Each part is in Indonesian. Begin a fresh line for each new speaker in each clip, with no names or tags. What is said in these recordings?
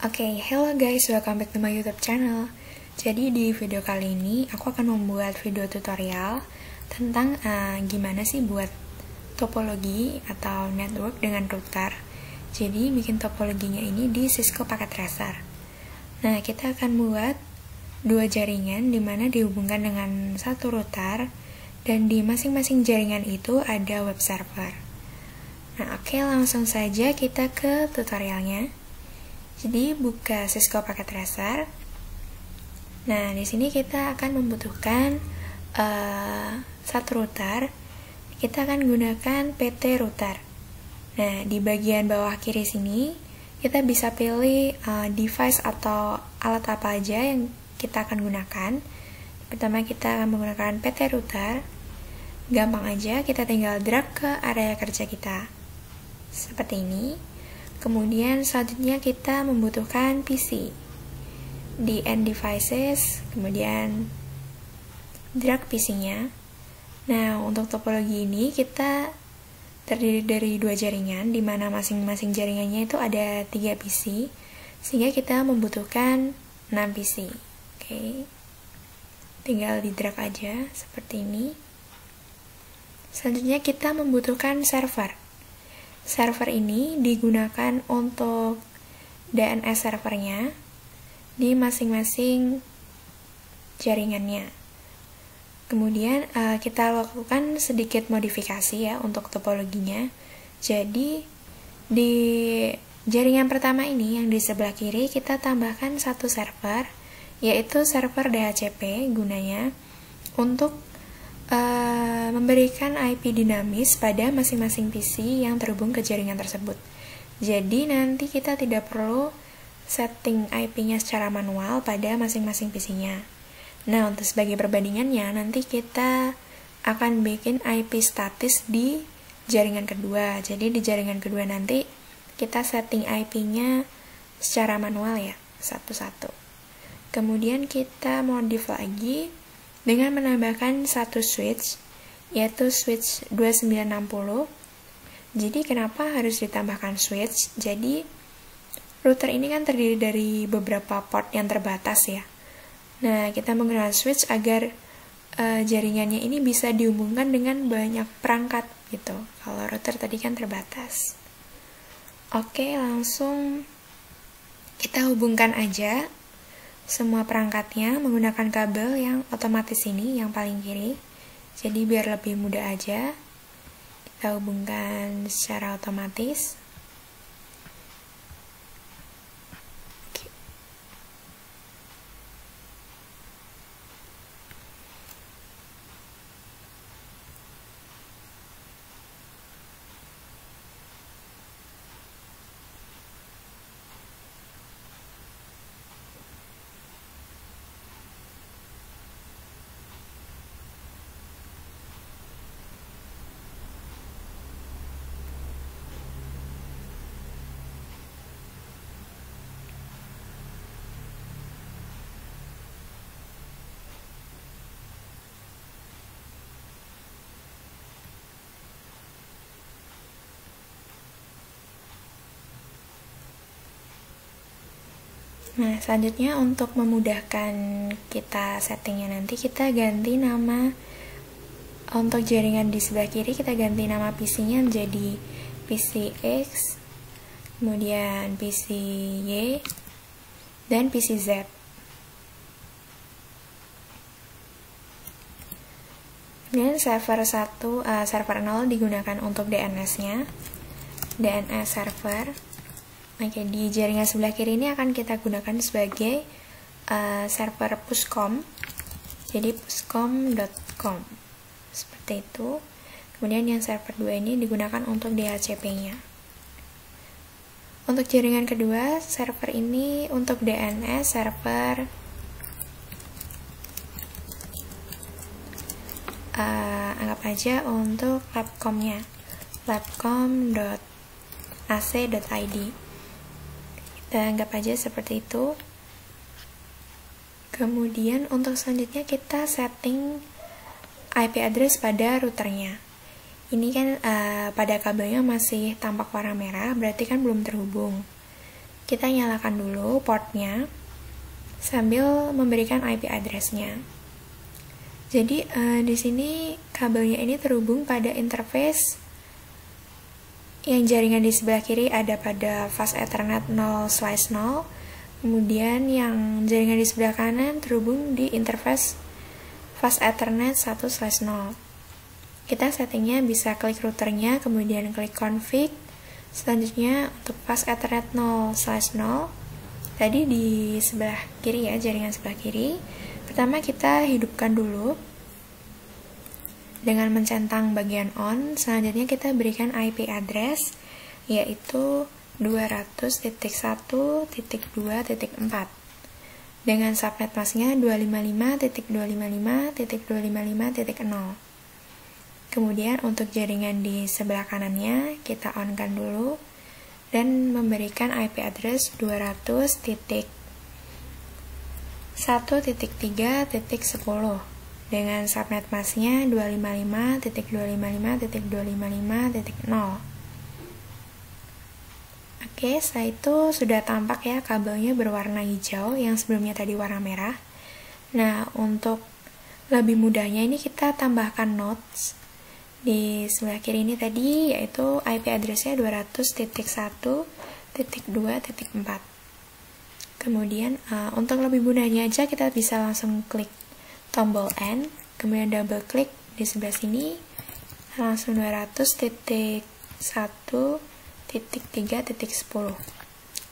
Hello guys, welcome back to my YouTube channel. Jadi di video kali ini aku akan membuat video tutorial tentang gimana sih buat topologi atau network dengan router. Jadi bikin topologinya ini di Cisco Packet Tracer. Nah, kita akan buat dua jaringan dimana dihubungkan dengan satu router dan di masing-masing jaringan itu ada web server. Nah, langsung saja kita ke tutorialnya. Jadi buka Cisco Packet Tracer. Nah, di sini kita akan membutuhkan satu router. Kita akan gunakan PT router. Nah, di bagian bawah kiri sini kita bisa pilih device atau alat apa aja yang kita akan gunakan. Pertama kita akan menggunakan PT router. Gampang aja, kita tinggal drag ke area kerja kita. Seperti ini. Kemudian selanjutnya kita membutuhkan PC di end devices, kemudian drag PC-nya. Nah, untuk topologi ini kita terdiri dari dua jaringan, di mana masing-masing jaringannya itu ada 3 PC, sehingga kita membutuhkan 6 PC. Tinggal di drag aja seperti ini. Selanjutnya kita membutuhkan server. Server ini digunakan untuk DNS servernya di masing-masing jaringannya. Kemudian kita lakukan sedikit modifikasi ya untuk topologinya. Jadi di jaringan pertama ini yang di sebelah kiri kita tambahkan satu server, yaitu server DHCP, gunanya untuk memberikan IP dinamis pada masing-masing PC yang terhubung ke jaringan tersebut. Jadi nanti kita tidak perlu setting IP-nya secara manual pada masing-masing PC-nya. Nah, untuk sebagai perbandingannya, nanti kita akan bikin IP statis di jaringan kedua. Jadi di jaringan kedua nanti kita setting IP-nya secara manual ya, satu-satu. Kemudian kita modif lagi dengan menambahkan satu switch, yaitu switch 2960. Jadi kenapa harus ditambahkan switch? Jadi router ini kan terdiri dari beberapa port yang terbatas ya. Nah, kita menggunakan switch agar jaringannya ini bisa dihubungkan dengan banyak perangkat gitu. Kalau router tadi kan terbatas. Langsung kita hubungkan aja semua perangkatnya menggunakan kabel yang otomatis ini, yang paling kiri. Jadi biar lebih mudah aja, kita hubungkan secara otomatis. Nah, selanjutnya untuk memudahkan kita settingnya nanti, kita ganti nama. Untuk jaringan di sebelah kiri kita ganti nama PC-nya menjadi PC X, kemudian PC Y, dan PC Z. Kemudian server 0 digunakan untuk DNS-nya, DNS server. Di jaringan sebelah kiri ini akan kita gunakan sebagai server puscom. Jadi puscom.com. Seperti itu. Kemudian yang server 2 ini digunakan untuk DHCP-nya. Untuk jaringan kedua, server ini untuk DNS server anggap aja untuk labcom-nya. labcom.ac.id. Kita anggap aja seperti itu. Kemudian untuk selanjutnya kita setting IP address pada routernya. Ini kan pada kabelnya masih tampak warna merah, berarti kan belum terhubung. kita nyalakan dulu portnya sambil memberikan IP address-nya. Jadi di sini kabelnya ini terhubung pada interface yang jaringan di sebelah kiri ada pada fast Ethernet 0/0, kemudian yang jaringan di sebelah kanan terhubung di interface fast Ethernet 1/0. Kita settingnya bisa klik routernya, kemudian klik config. Selanjutnya untuk fast Ethernet 0/0, tadi di sebelah kiri ya, jaringan sebelah kiri. Pertama kita hidupkan dulu dengan mencentang bagian on. Selanjutnya kita berikan IP address, yaitu 200.1.2.4 dengan subnet masknya 255.255.255.0. Kemudian untuk jaringan di sebelah kanannya kita on-kan dulu dan memberikan IP address 200.1.3.10 dengan subnet masknya 255.255.255.0. Oke, setelah itu sudah tampak ya kabelnya berwarna hijau yang sebelumnya tadi warna merah. Nah, untuk lebih mudahnya ini kita tambahkan nodes di sebelah kiri ini tadi, yaitu IP address-nya 200.1.2.4. Kemudian untuk lebih mudahnya aja kita bisa langsung klik tombol N, kemudian double klik di sebelah sini, langsung 200.1.3.10.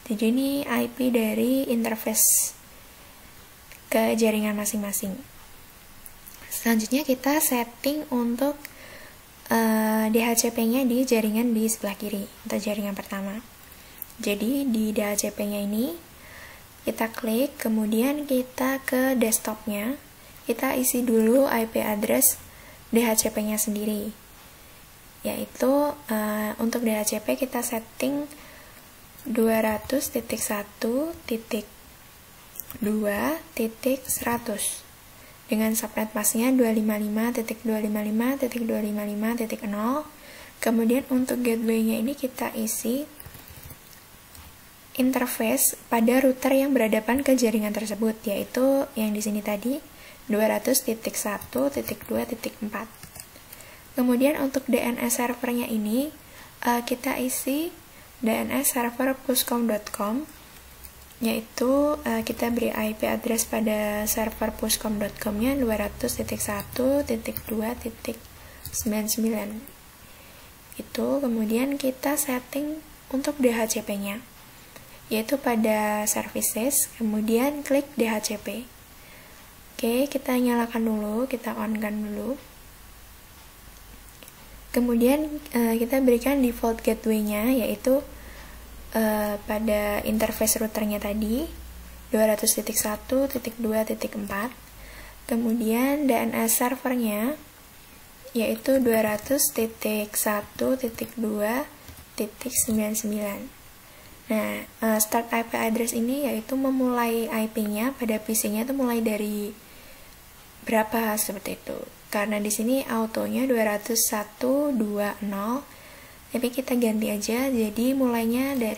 Jadi ini IP dari interface ke jaringan masing-masing. Selanjutnya kita setting untuk DHCP-nya di jaringan di sebelah kiri atau jaringan pertama. Jadi di DHCP-nya ini kita klik, kemudian kita ke desktop-nya, kita isi dulu IP address DHCP-nya sendiri, yaitu untuk DHCP kita setting 200.1.2.100 dengan subnet masknya 255.255.255.0. Kemudian untuk gateway-nya ini kita isi interface pada router yang berhadapan ke jaringan tersebut, yaitu yang di sini tadi 200.1.2.4. Kemudian untuk DNS servernya ini kita isi DNS server puscom.com, yaitu kita beri IP address pada server puscom.com-nya 200.1.2.99. Itu kemudian kita setting untuk DHCP-nya, yaitu pada services, kemudian klik DHCP. Oke, kita nyalakan dulu, kita on-kan dulu. Kemudian kita berikan default gateway-nya, yaitu pada interface routernya tadi 200.1.2.4. Kemudian DNS servernya yaitu 200.1.2.99. Nah, start IP address ini yaitu memulai IP-nya pada PC-nya itu mulai dari berapa seperti itu. Karena di sini autonya 201.20, tapi kita ganti aja jadi mulai 1.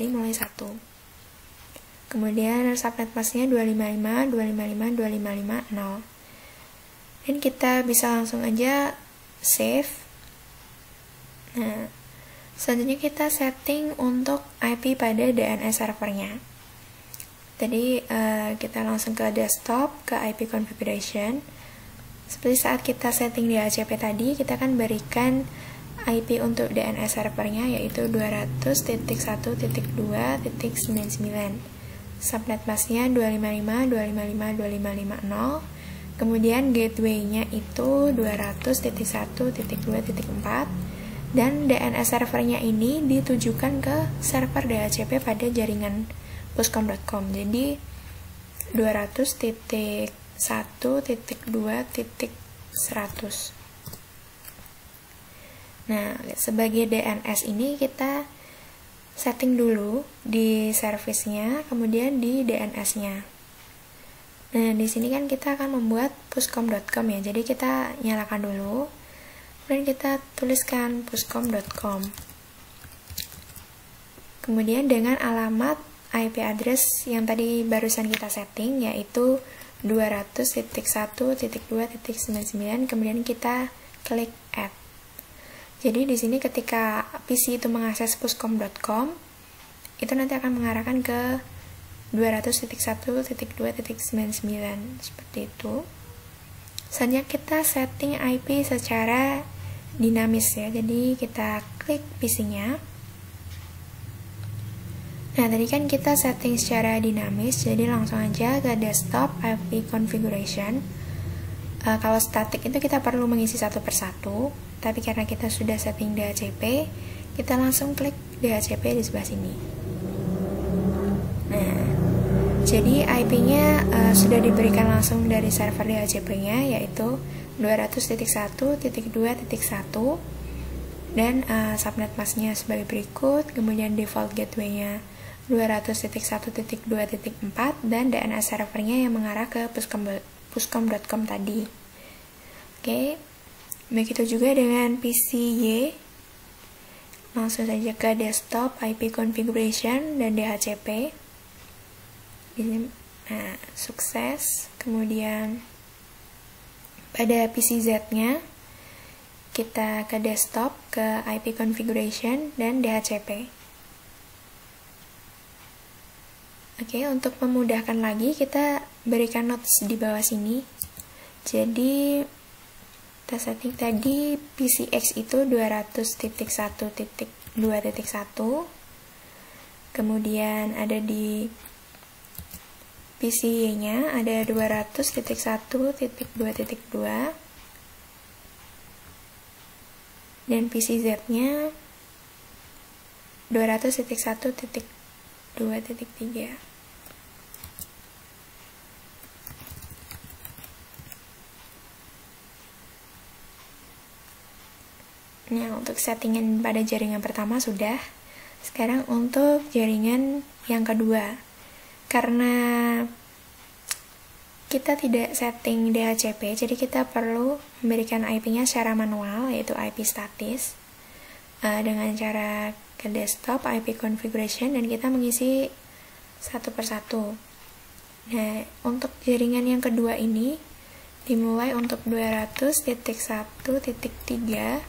Kemudian subnet masknya 255.255.255.0. Dan kita bisa langsung aja save. Nah, selanjutnya kita setting untuk IP pada DNS servernya. Tadi kita langsung ke desktop, ke IP configuration. Seperti saat kita setting di DHCP tadi, kita akan berikan IP untuk DNS servernya yaitu 200.1.2.99. Subnet masknya 255.255.255.0. Kemudian gateway-nya itu 200.1.2.4 dan DNS servernya ini ditujukan ke server DHCP pada jaringan puscom.com. Jadi 200.1.2.100. Nah, sebagai DNS ini kita setting dulu di service-nya, kemudian di DNS-nya. Nah, di sini kan kita akan membuat puscom.com ya. Jadi kita nyalakan dulu, kemudian kita tuliskan puscom.com. Kemudian dengan alamat IP address yang tadi barusan kita setting, yaitu 200.1.2.99, kemudian kita klik add. Jadi di sini ketika PC itu mengakses pushcom.com, itu nanti akan mengarahkan ke 200.1.2.99 seperti itu. Selanjutnya kita setting IP secara dinamis ya. Jadi kita klik PC-nya. Nah, tadi kan kita setting secara dinamis, jadi langsung aja ke desktop IP configuration. Kalau static itu kita perlu mengisi satu persatu, tapi karena kita sudah setting DHCP, kita langsung klik DHCP di sebelah sini. Nah, jadi IP-nya sudah diberikan langsung dari server DHCP-nya, yaitu 200.1.2.1, dan subnet masknya sebagai berikut, kemudian default gateway-nya 200.1.2.4, dan DNS servernya yang mengarah ke pushcom.com tadi. Oke, begitu juga dengan PCY. Langsung saja ke desktop IP configuration dan DHCP. Ini, sukses. Kemudian pada PCZ-nya kita ke desktop, ke IP configuration dan DHCP. Oke, untuk memudahkan lagi kita berikan notes di bawah sini. Jadi kita setting tadi PCX itu 200.1.2.1, kemudian ada di PCY-nya ada 200.1.2.2, dan PCZ-nya 200.1.2.3. Nah, untuk settingan pada jaringan pertama sudah. Sekarang untuk jaringan yang kedua. Karena kita tidak setting DHCP, jadi kita perlu memberikan IP-nya secara manual, yaitu IP statis, dengan cara ke desktop, IP configuration, dan kita mengisi satu persatu. Nah, untuk jaringan yang kedua ini dimulai untuk 200.1.3.1,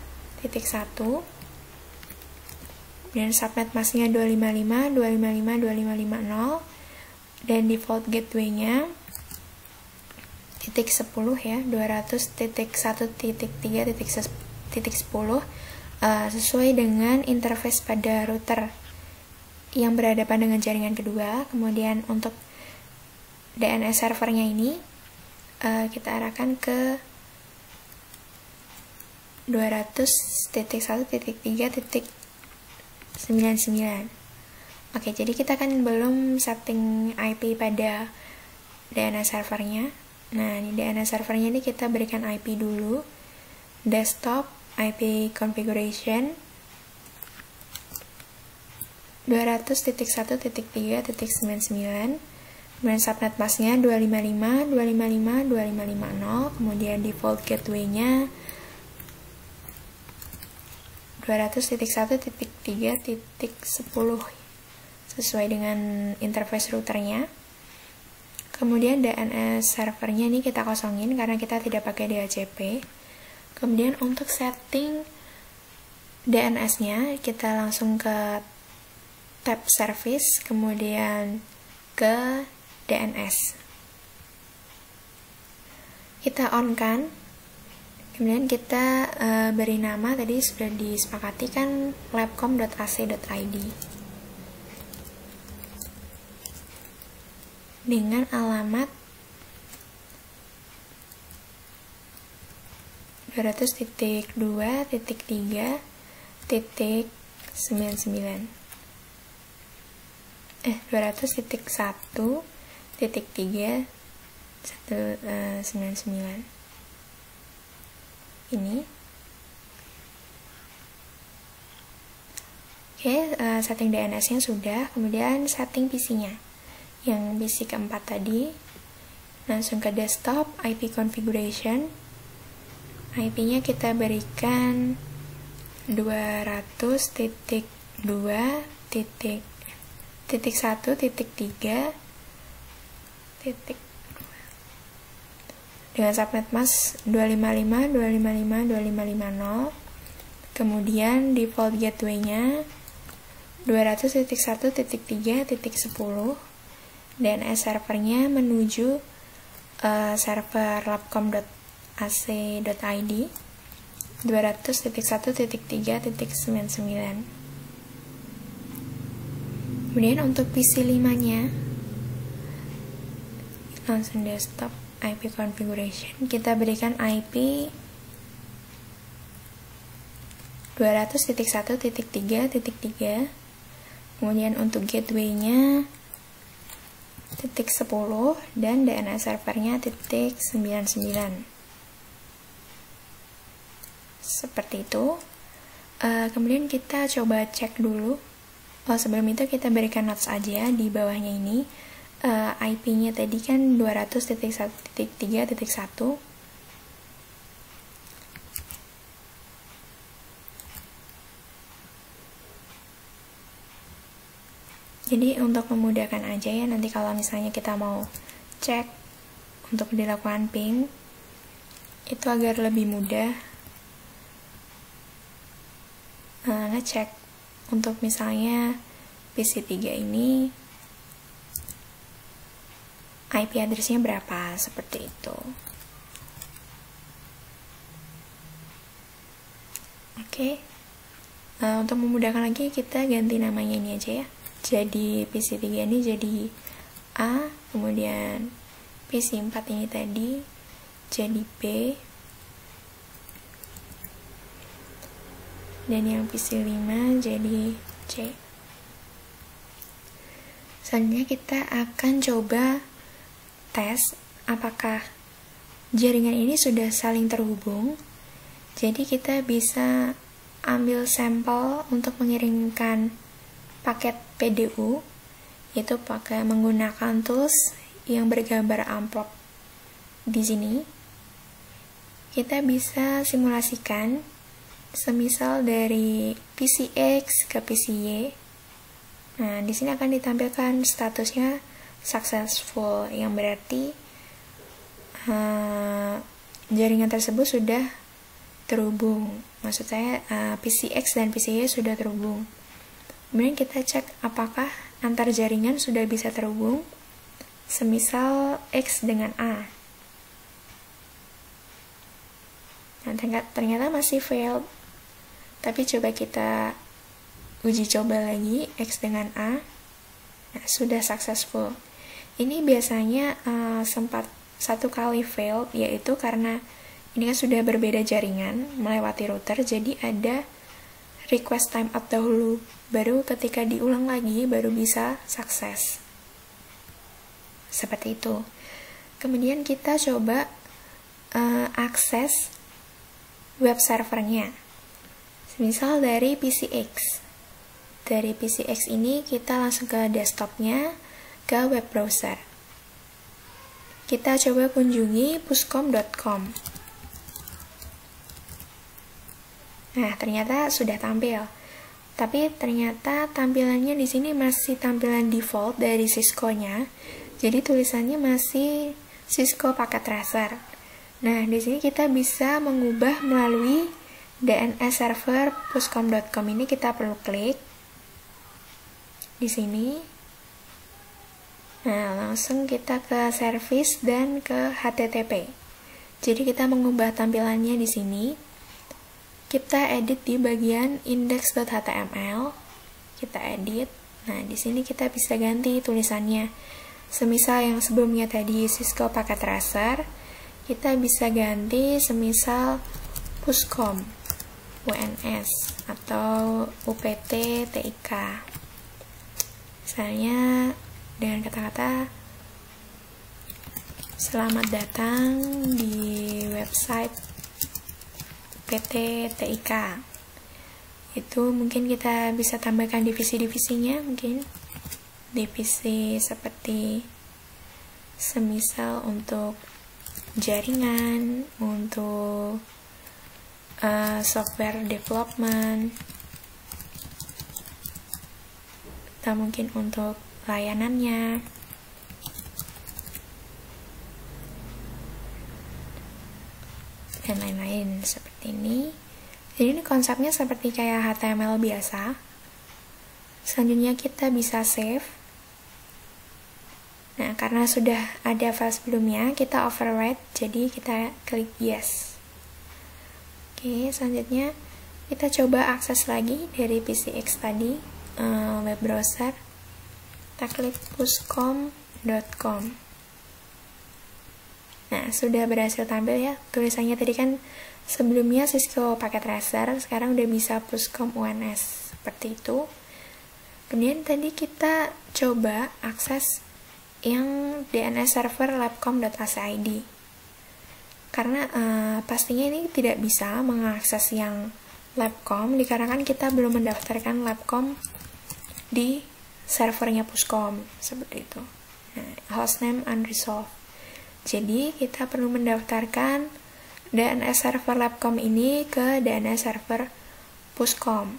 dan subnet masknya 255.255.255.0, dan default gateway-nya .10 ya, 200.1.3.10, sesuai dengan interface pada router yang berhadapan dengan jaringan kedua. Kemudian untuk DNS servernya ini kita arahkan ke 200.1.3.99. Oke, jadi kita kan belum setting IP pada DNS servernya. Nah, di DNS servernya ini kita berikan IP dulu, desktop, IP configuration 200.1.3.99, kemudian subnet masknya 255.255.255.0, kemudian default gateway-nya 200.1.3.10 sesuai dengan interface routernya. Kemudian DNS servernya ini kita kosongin karena kita tidak pakai DHCP. Kemudian untuk setting DNS-nya kita langsung ke tab service, kemudian ke DNS. Kita on kan. Kemudian kita beri nama, tadi sudah disepakati kan, labcom.ac.id dengan alamat 200.2.3.99 200.1.3.199 ini. Oke, setting DNS-nya sudah. Kemudian setting PC-nya, yang PC keempat tadi, langsung ke desktop, IP configuration. IP-nya kita berikan 200.2.3.1, dengan subnet mask 255.255.2550. Kemudian default gateway-nya 200.1.3.10. DNS servernya menuju server labcom.ac.id 200.1.3.99. Kemudian untuk PC 5-nya langsung desktop IP configuration, kita berikan IP 200.1.3.3. Kemudian untuk gateway-nya .10 dan DNS servernya .99. Seperti itu. Kemudian kita coba cek dulu. Sebelum itu kita berikan notes aja di bawahnya ini. IP-nya tadi kan 200.1.3.1. Jadi untuk memudahkan aja ya, nanti kalau misalnya kita mau cek untuk dilakukan ping, itu agar lebih mudah ngecek untuk misalnya PC 3 ini IP address-nya berapa, seperti itu. Oke. Untuk memudahkan lagi, kita ganti namanya ini aja ya. Jadi PC 3 ini jadi A, kemudian PC 4 ini tadi jadi B, dan yang PC 5 jadi C. Selanjutnya kita akan coba tes apakah jaringan ini sudah saling terhubung. Jadi kita bisa ambil sampel untuk mengirimkan paket PDU, itu pakai menggunakan tools yang bergambar amplop. Di sini kita bisa simulasikan semisal dari PC X ke PC Y. Nah, di sini akan ditampilkan statusnya successful, yang berarti jaringan tersebut sudah terhubung. Maksud saya PC X dan PC Y sudah terhubung. Kemudian kita cek apakah antar jaringan sudah bisa terhubung, semisal X dengan A. Nah, ternyata masih failed. Tapi coba kita uji coba lagi X dengan A. Nah, sudah successful. Ini biasanya sempat satu kali failed, yaitu karena ini kan sudah berbeda jaringan melewati router, jadi ada request timeout dahulu, baru ketika diulang lagi baru bisa sukses. Seperti itu. Kemudian kita coba akses web servernya. Misal dari PCX. Dari PCX ini kita langsung ke desktopnya, ke web browser. Kita coba kunjungi puscom.com. Nah, ternyata sudah tampil. Tapi ternyata tampilannya di sini masih tampilan default dari Cisco-nya. Jadi tulisannya masih Cisco Packet Tracer. Nah, di sini kita bisa mengubah melalui DNS server puscom.com. Ini kita perlu klik di sini. Nah, langsung kita ke service dan ke HTTP. Jadi kita mengubah tampilannya di sini. Kita edit di bagian index.html. Kita edit. Nah, di sini kita bisa ganti tulisannya. Semisal yang sebelumnya tadi Cisco Packet Tracer, kita bisa ganti semisal Puscom UNS atau UPT TIK. Misalnya dengan kata-kata selamat datang di website PT TIK. Itu mungkin kita bisa tambahkan divisi-divisinya, mungkin divisi seperti semisal untuk jaringan, untuk software development, atau mungkin untuk layanannya. Dan lain-lain seperti ini. Jadi ini konsepnya seperti kayak HTML biasa. Selanjutnya kita bisa save. Nah, karena sudah ada file sebelumnya, kita overwrite, jadi kita klik yes. Oke, selanjutnya kita coba akses lagi dari PCX tadi, web browser. Kita klik pushcom.com. Nah, sudah berhasil tampil ya. Tulisannya tadi kan sebelumnya Cisco Packet Tracer, sekarang udah bisa Pushcom UNS. Seperti itu. Kemudian tadi kita coba akses yang DNS server labcom.ac.id. Karena pastinya ini tidak bisa mengakses yang labcom, dikarenakan kita belum mendaftarkan labcom di servernya Pushcom. Seperti itu. Nah, hostname unresolved. Jadi, kita perlu mendaftarkan DNS server labcom ini ke DNS server Pushcom.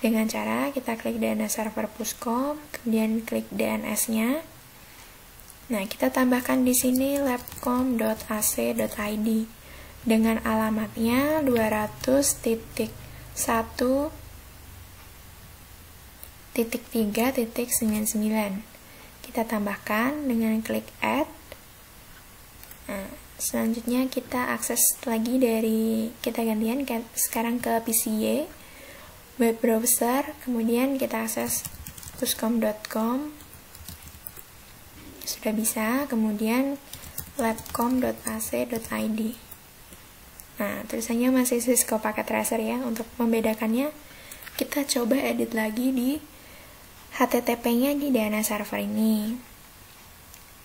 Dengan cara kita klik DNS server Pushcom, kemudian klik DNS-nya. Nah, kita tambahkan di sini labcom.ac.id dengan alamatnya 200.1.3.99. Kita tambahkan dengan klik add. Nah, selanjutnya kita akses lagi dari, kita gantian sekarang ke PCY, web browser, kemudian kita akses pushcom.com, sudah bisa, kemudian labcom.ac.id. Nah, tulisannya masih Cisco Packet Tracer ya. Untuk membedakannya, kita coba edit lagi di HTTP-nya di DNS server ini.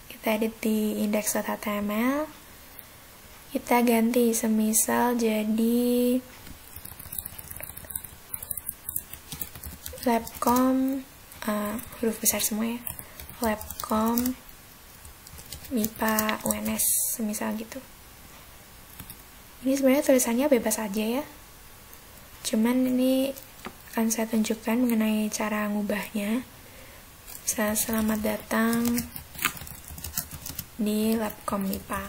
Kita edit di index.html, kita ganti semisal jadi labcom, huruf besar semua ya, labcom MIPA UNS, semisal gitu. Ini sebenarnya tulisannya bebas aja ya, cuman ini akan saya tunjukkan mengenai cara ngubahnya. Selamat datang di labcom MIPA.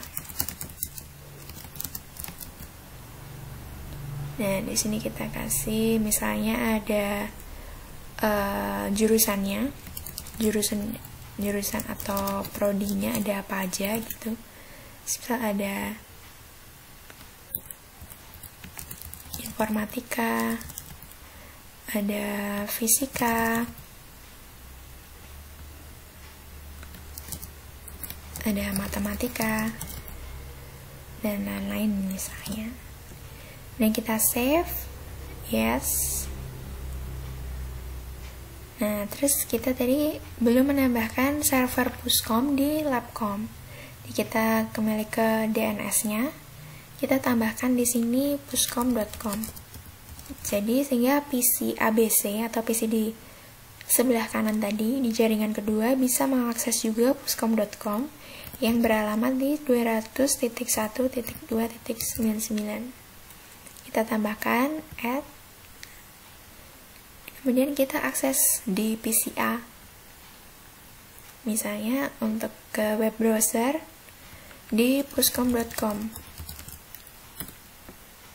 Nah, di sini kita kasih misalnya ada jurusannya, jurusan atau prodinya ada apa aja gitu. Misal ada informatika, ada fisika, ada matematika, dan lain-lain misalnya. Dan kita save, yes. Nah, terus kita tadi belum menambahkan server Pushcom di labcom. Jadi kita kembali ke DNS-nya, kita tambahkan di sini pushcom.com. Jadi sehingga PC ABC atau PC di sebelah kanan tadi di jaringan kedua bisa mengakses juga pushcom.com yang beralamat di 200.1.2.99. Kita tambahkan add, kemudian kita akses di PCA. Misalnya untuk ke web browser di pushcom.com.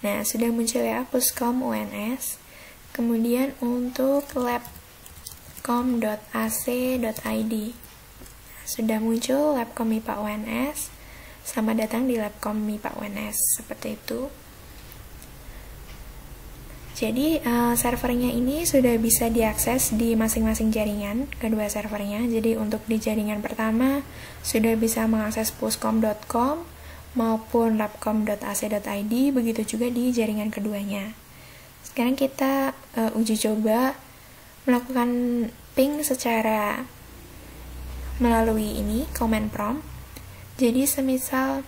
Nah, sudah muncul ya Pushcom UNS. Kemudian untuk labcom.ac.id sudah muncul labcom MIPA UNS. Selamat datang di labcom MIPA UNS. Seperti itu. Jadi servernya ini sudah bisa diakses di masing-masing jaringan, kedua servernya. Jadi untuk di jaringan pertama sudah bisa mengakses pushcom.com maupun labcom.ac.id, begitu juga di jaringan keduanya. Sekarang kita uji coba melakukan ping secara melalui ini, command prompt. Jadi semisal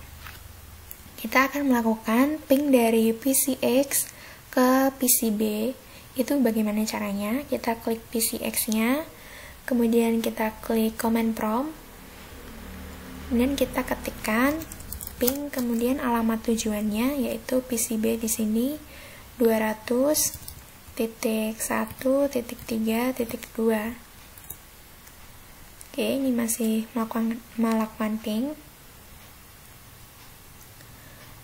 kita akan melakukan ping dari PCX ke PCB, itu bagaimana caranya? Kita klik PCX-nya, kemudian kita klik command prompt, kemudian kita ketikkan ping, kemudian alamat tujuannya yaitu PCB di sini 200.1.3.2. Oke, ini masih melakukan ping.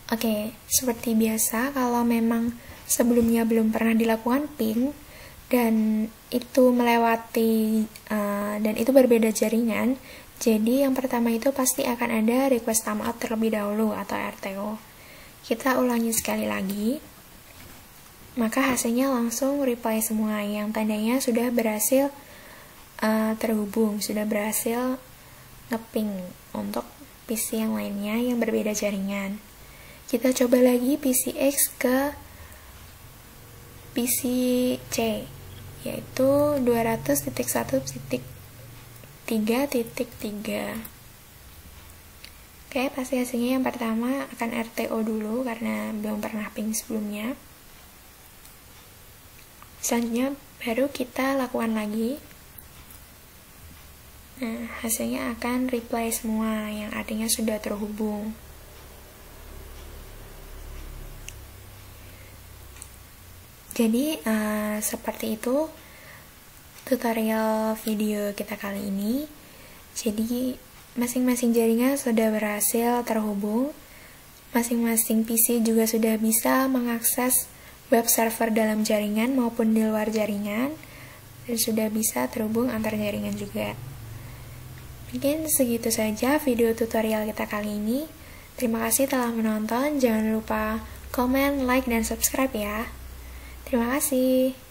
Oke, seperti biasa, kalau memang sebelumnya belum pernah dilakukan ping dan itu melewati dan itu berbeda jaringan, jadi yang pertama itu pasti akan ada request timeout terlebih dahulu atau RTO. Kita ulangi sekali lagi, maka hasilnya langsung reply semua yang tandanya sudah berhasil terhubung, sudah berhasil ngeping untuk PC yang lainnya yang berbeda jaringan. Kita coba lagi PC X ke PC C, yaitu 200.1.3.3. Oke, pasti hasilnya yang pertama akan RTO dulu karena belum pernah ping sebelumnya. Selanjutnya baru kita lakukan lagi. Nah, hasilnya akan reply semua yang artinya sudah terhubung. Jadi, seperti itu tutorial video kita kali ini. Jadi, masing-masing jaringan sudah berhasil terhubung. Masing-masing PC juga sudah bisa mengakses web server dalam jaringan maupun di luar jaringan. Dan sudah bisa terhubung antar jaringan juga. Mungkin segitu saja video tutorial kita kali ini. Terima kasih telah menonton. Jangan lupa komen, like, dan subscribe ya. Terima kasih.